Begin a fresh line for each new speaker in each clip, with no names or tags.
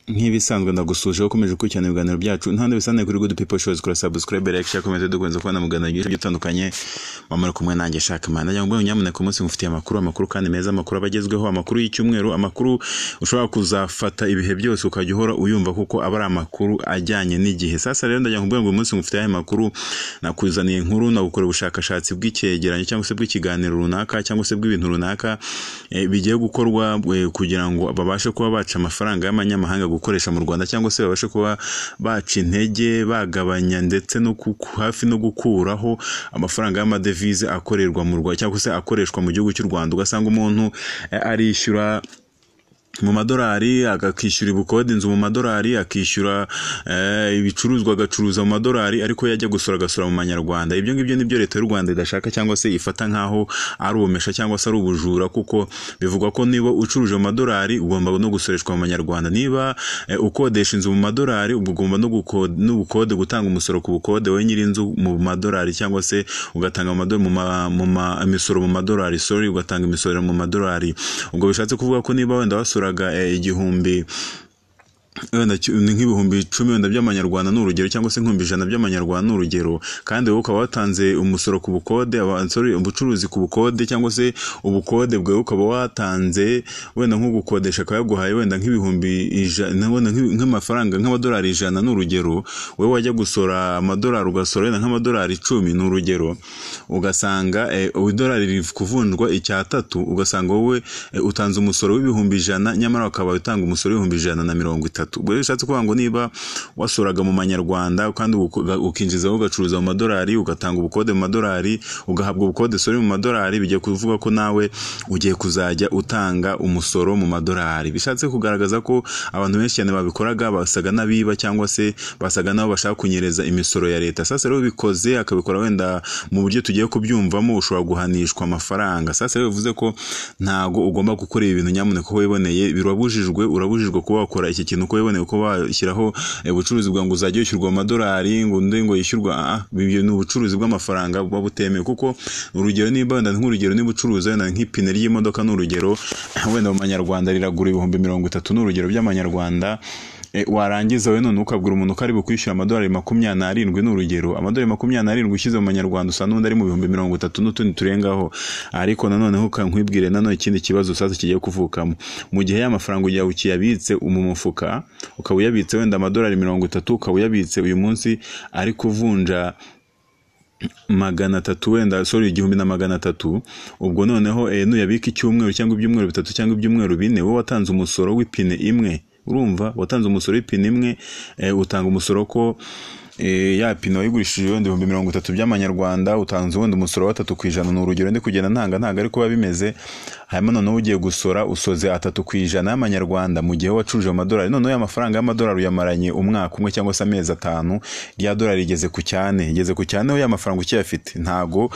nk'ibisanzwe ndagusuje ukomeje gukurikirana ibiganiro byacu ntande bisanzwe kuri Good People Shows, kora subscribe, like, share, comment dukunze kubona mugana byinshi bitandukanye bamara kumwe nanjye shaka mana cyangwa nyamuneka ku munsi mufitiye amakuru kandi meza, amakuru abagezweho, amakuru y'icyumweru, amakuru ushobora kuzafata ibihe byose ukajya uhora uyumva kuko aba ari amakuru ajyanye n'igihe. Sasa rero ndajya ngo uyu munsi mufitiye amakuru nakuzaniye inkuru na gukora ubushakashatsi bw'icyegeranyo cyangwa se bw'ikiganiro runaka cyangwa se bw'ibintu runaka bigiye gukorwa kugira ngo babashe kuba baca amafaranga y'amanyamahanga gukoresha mu Rwanda cyangwa se babashe kuba baca intege bagabanya ndetse no hafi no gukuraho amafaranga y'amadevize akorerwa mu Rwanda cyangwa se akoreshwa mu gihugu cy'u Rwanda. Ugasanga umuntu arishyura mu madolari, agakishyura ibukode inzu mu madolari, akishyura ibicuruzwa agacuruza mu madolari, ariko yajya gusora agasora mu manyarwanda. Ibyo ngibyo nibyo leta y'u Rwanda idashaka cyangwa se ifata nkaho ari ubumesha cyangwa se ari ubujura, kuko bivugwa ko niba ucuruje mu madolari ugomba no gusoreshwa mu manyarwanda. Niba ukodesha inzu mu madolari ugomba n'ubukode gutanga umusoro ku bukode we nyiri inzu mu madolari, cyangwa se ugatanga imisoro mu madolari, ugatanga imisoro mu madolari. Ubwo bishatse kuvuga ko niba wenda wasora igihumbi wenda nk'ibihumbi 10 wenda by'amanyarwanda n'urugero, cyangwa se nk'ibihumbi 100 by'amanyarwanda n'urugero, kandi wowe ukaba watanze umusoro ku bukode, ubucuruzi ku bukode, cyangwa se ubukode bwawe ukaba watanze wenda nko gukodesha akayaguhaye wenda nk'ibihumbi 100 nk'amafaranga nk'amadolari 100 n'urugero, wowe wajya gusora amadolari ugasora wenda nk'amadolari 10 n'urugero, ugasanga idolari riri kuvunjwa icya3, ugasanga wowe utanze umusoro w'ibihumbi 100 nyamara ukaba utanga umusoro w'ibihumbi 130. Ubwo bishatse kuvuga ngo niba wasoraga mu manyarwanda kandi ukinjiza ugacuruza mu madolari, ugatanga ubukode mu madolari, ugahabwa ubukode mu madolari, bigiye kuvuga ko nawe ugiye kuzajya utanga umusoro mu madolari. Bishatse kugaragaza ko abantu benshi cyane babikoraga basaga nabiba cyangwa se basaga nabo bashaka kunyereza imisoro ya leta. Sasa rero bikoze akabikora wenda mu buryo tugiye kubyumvamo ushobora guhanishwa amafaranga. Sasa rero bivuze ko ntago ugomba gukora ibintu nyamuneka ko wiboneye, urabujijwe kuba wakora iki kintu ko wiboneye ko bashyiraho ubucuruzi bwa ngo uzajya yishyurwa amadolari ngo yishyurwa ibyo ni ubucuruzi bw'amafaranga buba butemewe. Kuko urugero niba wenda nk'urugero niba ucuruza wenda nk'ipine ry'imodoka n'urugero wenda mu manyarwanda riragura ibihumbi 30 n'urugero by'amanyarwanda, warangiza we none ukabwira umuntu ko ari bukwishyura amadolari 27 n'urugero, amadolari 27 ushyize mu manyarwanda usa n'undi ari mu bihumbi 30 n'utundi turengaho. Ariko nanoneho ukankwibwire nanone ikindi kibazo sasa kigiye kuvukamo, mu gihe y'amafaranga ujya ukiyabitse mu mufuka, ukaba uyabitse wenda amadolari 30, ukaba uyabitse uyu munsi ari kuvunja 300 wenda 1300. Ubwo noneho nuyabika icyumweru cyangwa ibyumweru 3 cyangwa ibyumweru 4, wowe watanze umusoro w'ipine imwe. Urumva watanze umusoro w'ipine imwe, utanga umusoro ko ya pino wayigurishije wenda 30 by'amanyarwanda, utanze wenda umusoro wa 3% n'urugero ndi kugenda ntago ariko babimeze. Hanyuma noneho ugiye gusora usoze 3% y'amanyarwanda mu gihe wacuruje mu madolari. Noneho ya mafaranga y'amadolari uyamaranye umwaka umwe cyangwa se amezi 5, rya dolari rigeze ku cyane aho ya mafaranga ukiyafite. Ntago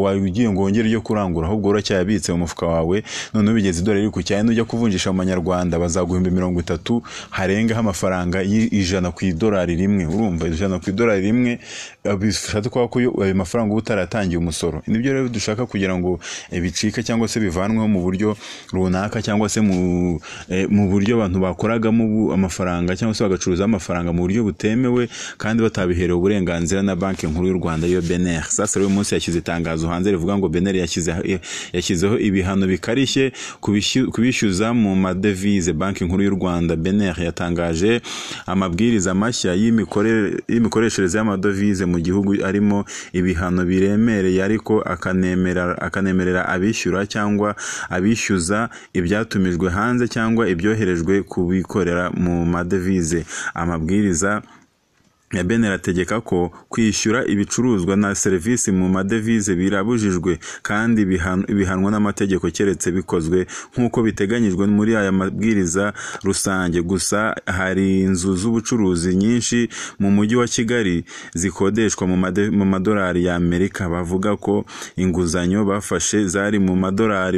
wagiye ngo wongere yo kurangura, ahubwo uracyayabitse mu mufuka wawe. Noneho bigeze dolari iri ku cyane, ujya kuvunjisha mu manyarwanda bazaguhimba 30 harengaho amafaranga y'ijana ku idolari rimwe. Urumva ijana ku idolari rimwe bishatse kuba ko ayo mafaranga utaratangiye umusoro. Nibyo rero dushaka kugira ngo bicika cyangwa se bivanweho mu buryo runaka, cyangwa se mu buryo abantu bakoragamo amafaranga cyangwa se bagacuruza amafaranga mu buryo butemewe kandi batabiherewe uburenganzira na banki nkuru y'u Rwanda yo BNR. Sasa rero umunsi yashyize itangazo hanze rivuga ngo BNR yashyizeho ibihano bikarishye kubishyuza mu madevize. Banki nkuru y'u Rwanda BNR yatangaje amabwiriza mashya y'imikoreshereze y'amadovize mu gihugu, arimo ibihano biremereye, ariko akanemerera abishyura cyangwa abishyuza ibyatumijwe hanze cyangwa ibyoherejwe kubikorera mu madevize. Amabwiriza ya BNR ategeka ko kwishyura ibicuruzwa na serivisi mu madevize birabujijwe kandi bihanwa n'amategeko keretse bikozwe nk'uko biteganyijwe muri aya mabwiriza rusange. Gusa hari inzu z'ubucuruzi nyinshi mu mujyi wa Kigali zikodeshwa mu madolari ya Amerika. Bavuga ko inguzanyo bafashe zari mu madolari.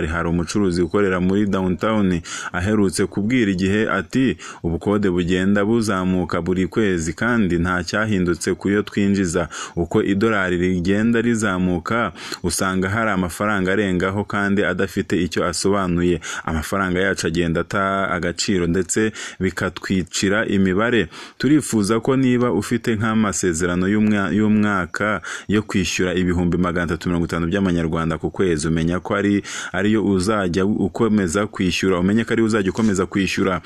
Hari umucuruzi ukorera muri downtown aherutse kubwira igihe ati ubukode bugenda buzamuka rizamuka buri kwezi kandi nta cyahindutse kuyo twinjiza. Uko idolari rigenda rizamuka usanga hari amafaranga arengaho kandi adafite icyo asobanuye. Amafaranga yacu agenda ata agaciro ndetse bikatwicira imibare. Turifuza ko niba ufite nk'amasezerano y'umwaka yo kwishyura ibihumbi 350 by'amanyarwanda ku kwezi, umenya ko ariyo uzajya ukomeza kwishyura, umenye ko ari uzajya ukomeza kwishyura.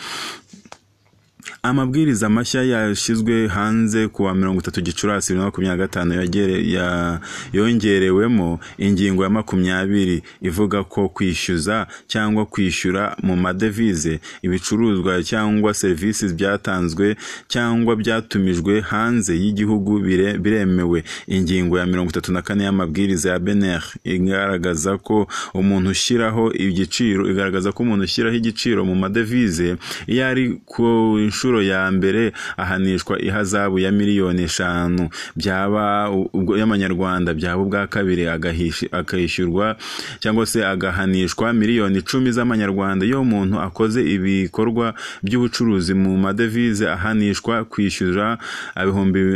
Amabwiriza mashya yashizwe hanze kuwa 30 Gicurasi 2025 yongerewemo ingingo ya 20 ivuga ko kwishyuza cyangwa kwishyura mu madevize ibicuruzwa cyangwa services byatanzwe cyangwa byatumijwe hanze y'igihugu biremewe. Ingingo ya 34 y'amabwiriza ya BNR igaragaza ko umuntu ushyiraho igiciro mu madevize iyo ari ku inshuro ya mbere ahanishwa ihazabu ya miliyoni 5 byaba y'amanyarwanda, byaba ubwa kabiri akayishyurwa cyangwa se agahanishwa miliyoni 10 z'amanyarwanda. Iyo umuntu akoze ibikorwa by'ubucuruzi mu madevize ahanishwa kwishyura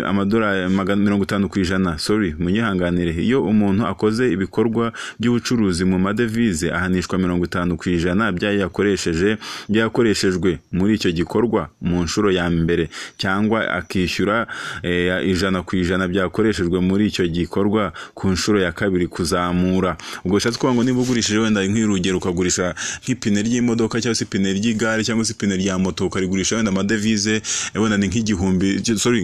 amadolari 50%. Munyihanganire, iyo umuntu akoze ibikorwa by'ubucuruzi mu madevize ahanishwa 50% byakoreshejwe muri icyo gikorwa mu nshuro ya mbere, cyangwa akishyura 100% byakoreshejwe muri icyo gikorwa ku nshuro ya kabiri kuzamura. Ubwo shatse kuvuga ngo niba ugurishije wenda nk'irugero ukagurisha nk'ipine ry'imodoka cyangwa se ipine ry'igare cyangwa se ipine rya moto ukarigurisha wenda amadevize wenda ni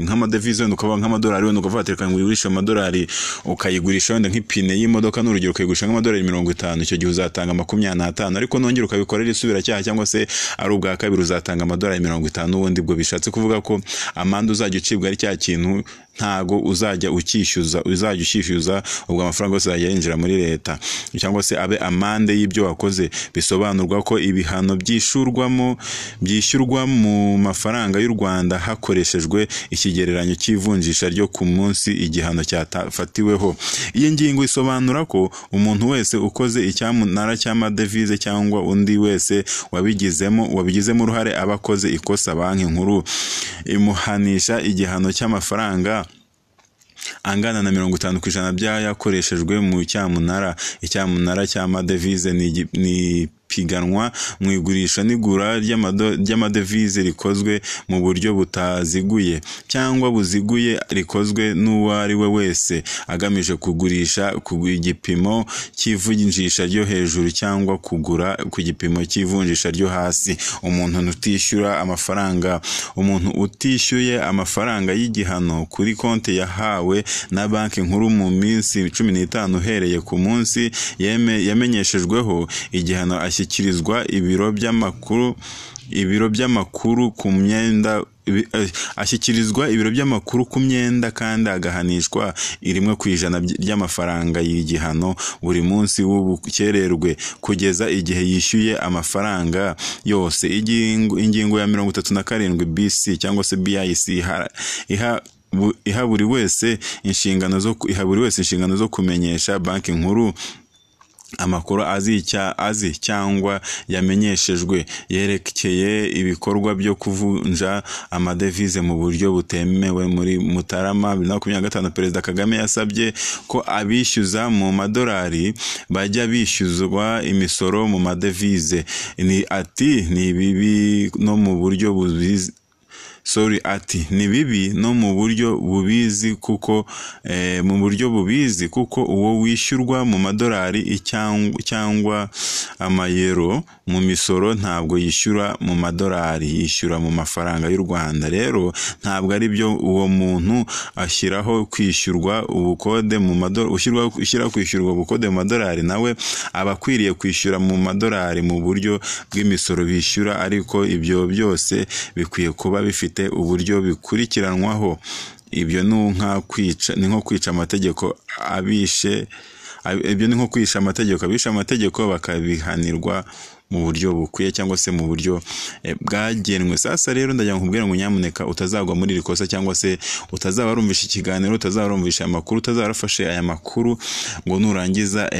nk'amadevize wenda ukaba nk'amadolari wenda ukavatira ngurisha amadolari ukayigurisha wenda nk'ipine y'imodoka n'urugero ukayigurisha nk'amadolari 50, icyo gihe uzatanga 25, ariko nongera ukabikorera isubiracyaha cyangwa se ari ubwa kabiri uzatanga amadolari 50. Ubundi bwo bishatse kuvuga ko amande uzajya ucibwa ari cya kintu ntago uzajya ukishyuza ubwo amafaranga yose azajya yinjira muri leta cyangwa se abe amande y'ibyo wakoze. Bisobanurwa ko ibihano byishyurwa mu mafaranga y'u Rwanda hakoreshejwe ikigereranyo cy'ivunjisha ryo ku munsi igihano cyafatiweho. Iyi ngingo isobanura ko umuntu wese ukoze icyamunara cy'amadevize cyangwa undi wese wabigizemo uruhare abakoze ikosa, banki nkuru imuhanisha igihano cy'amafaranga angana na 50% byayakoreshejwe mu cyamunara. Icyamunara cy'amadevize ni piganwa mu igurisha n'igura ry'amadevize rikozwe mu buryo butaziguye cyangwa buziguye rikozwe n'uwo ari we wese agamije kugurisha ku gipimo cy'ivunjisha ryo hejuru cyangwa kugura ku gipimo cy'ivunjisha ryo hasi. Umuntu utishyuye amafaranga y'igihano kuri konti yahawe na banki nkuru mu minsi 15 uhereye ku munsi yamenyeshejweho igihano ashyikirizwa ibiro by'amakuru ku myenda kandi agahanishwa 1% ry'amafaranga y'igihano buri munsi w'ubukererwe kugeza igihe yishyuye amafaranga yose. Ingingo ya 37 BC cyangwa se BIC iha buri wese inshingano zo kumenyesha banki nkuru amakuru azi cyangwa yamenyeshejwe yerekeye ibikorwa byo kuvunja amadevize mu buryo butemewe. Muri Mutarama 2025 Perezida Kagame yasabye ko abishyuza mu madolari bajya bishyuzwa imisoro mu madevize. Ni bibi no mu buryo bubizi ni bibi no mu buryo bubizi kuko uwo wishyurwa mu madolari cyangwa amayero mu misoro ntabwo yishyura mu madolari, yishyura mu mafaranga y'u Rwanda. Rero ntabwo ari byo uwo muntu ashyiraho kwishyurwa ubukode mu madolari, kwishyurwa ubukode mu madolari nawe aba akwiriye kwishyura mu madolari mu buryo bw'imisoro bishyura, ariko ibyo byose bikwiye kuba bifite uburyo bikurikiranwaho. Ibyo ni nko kwica amategeko abishe amategeko bakabihanirwa mu buryo bukwiye cyangwa se mu buryo bwagenwe. Sasa rero ndagira ngo nkubwire ngo nyamuneka utazagwa muri rikosa cyangwa se utazabarumvisha ikiganiro, utazabarumvisha amakuru, utazabarafashe aya makuru ngo nurangiza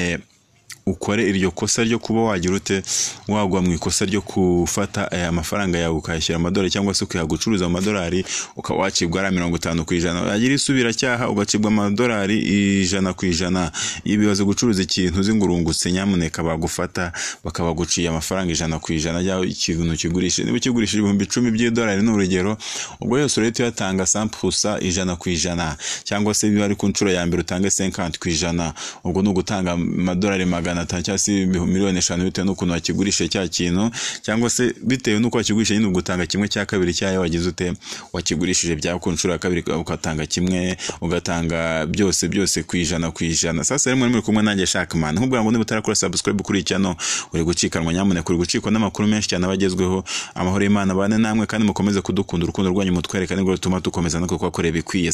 ukore iryo kosa ryo kuba wagira ute wagwa mu ikosa ryo kufata amafaranga yawe ukayashyira amadolari cyangwa se ukayagucuruza mu madolari ukawacibwa ari 50%, yagira isubira cyaha ugacibwa amadolari 100%. Ibibazo gucuruza ikintu zingurungutse nyamuneka bagufata bakabaguciye amafaranga 100% y'aho ikintu kigurisha. Niba kigurishije $10,000 by'idolari n'urugero, ubwo yose uretse yatanga 100% 100%, cyangwa se biba ari ku nshuro ya mbere utange 50%, ubwo no gutanga amadolari 500 cyangwa se miliyoni 5 bitewe n'ukuntu wakigurisha cya kintu, cyangwa se bitewe n'uko wakigurisha nyine ugutanga 1/2 cyayo wagize ute wakigurishije bya ku nshuro ya kabiri, ugatanga kimwe, ugatanga byose ku 100%. Sasa rero muri kumwe nanjye Sharkman, nkubwira ngo niba utarakora subscribe kuri channel uri gucikanwa, nyamuneka uri gucikwa n'amakuru menshi cyane abagezweho. Amahoro y'Imana bane namwe kandi mukomeze kudukunda, urukundo rwanyu mutwereka nibwo rutuma dukomeza no kubakorera bikwiye.